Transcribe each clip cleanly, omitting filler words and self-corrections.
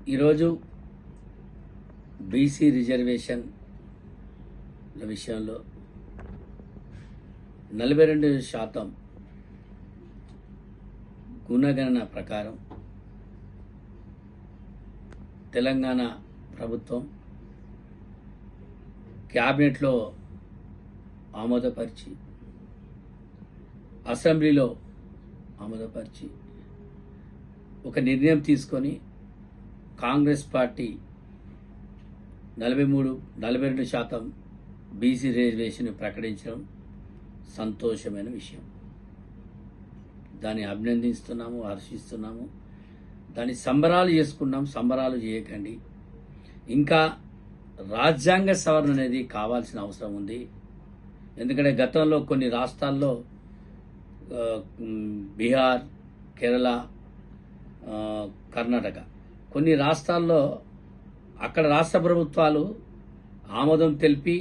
ఈరోజు BC reservation విషయంలో 42% గుణగణన ప్రకారం తెలంగాణ ప్రభుత్వం క్యాబినెట్లో ఆమోదపరిచి అసెంబ్లీలో ఆమోదపరిచి ఒక నిర్ణయం తీసుకొని కాంగ్రెస్ పార్టీ 42% బీసీ రిజర్వేషన్ ప్రకటించడం సంతోషమైన విషయం. దాన్ని అభినందిస్తున్నాము, హర్షిస్తున్నాము. దాన్ని సంబరాలు చేసుకున్నాం. సంబరాలు చేయకండి. ఇంకా రాజ్యాంగ సవరణ అనేది కావాల్సిన అవసరం ఉంది. ఎందుకంటే గతంలో కొన్ని రాష్ట్రాల్లో బీహార్, కేరళ, కర్ణాటక కొన్ని రాష్ట్రాల్లో అక్కడ రాష్ట్ర ప్రభుత్వాలు ఆమోదం తెలిపి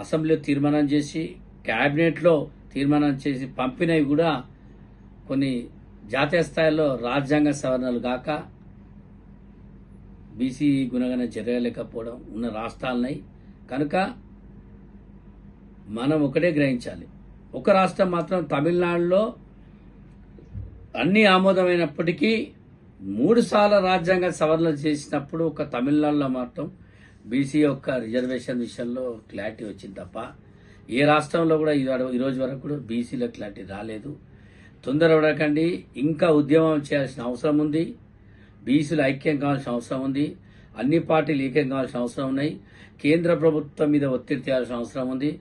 అసెంబ్లీలో తీర్మానం చేసి క్యాబినెట్లో తీర్మానం చేసి పంపినవి కూడా కొన్ని జాతీయ స్థాయిలో రాజ్యాంగ సవరణలు కాక బీసీ గుణగణన జరగలేకపోవడం ఉన్న రాష్ట్రాలున్నాయి. కనుక మనం ఒకటే గ్రహించాలి. ఒక రాష్ట్రం మాత్రం తమిళనాడులో అన్ని ఆమోదమైనప్పటికీ 3 సార్లు రాజ్యాంగ సవరణలు చేసినప్పుడు ఒక తమిళనాడులో మాత్రం బీసీ యొక్క రిజర్వేషన్ విషయంలో క్లారిటీ వచ్చింది తప్ప ఏ రాష్ట్రంలో కూడా ఈరోజు వరకు కూడా బీసీలో క్లారిటీ రాలేదు. తొందరపడకండి. ఇంకా ఉద్యమం చేయాల్సిన అవసరం ఉంది. బీసీలు ఐక్యం కావాల్సిన అవసరం ఉంది. అన్ని పార్టీలు ఐక్యం కావాల్సిన అవసరం ఉన్నాయి. కేంద్ర ప్రభుత్వం మీద ఒత్తిడి తేవాల్సిన అవసరం ఉంది.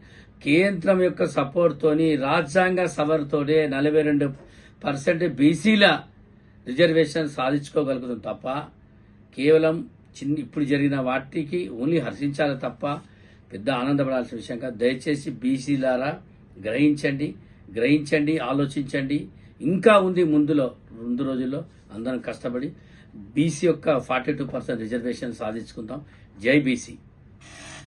కేంద్రం యొక్క సపోర్ట్తోని రాజ్యాంగ సవరణతోనే 42% బీసీల రిజర్వేషన్ సాధించుకోగలుగుతాం తప్ప కేవలం ఇప్పుడు జరిగిన వాటికి ఓన్లీ హర్షించాలి తప్ప పెద్ద ఆనందపడాల్సిన విషయం కాదు. దయచేసి బీసీలారా గ్రహించండి, ఆలోచించండి. ఇంకా ఉంది ముందు రోజుల్లో అందరం కష్టపడి బీసీ యొక్క 42% రిజర్వేషన్ సాధించుకుందాం. జై బీసీ.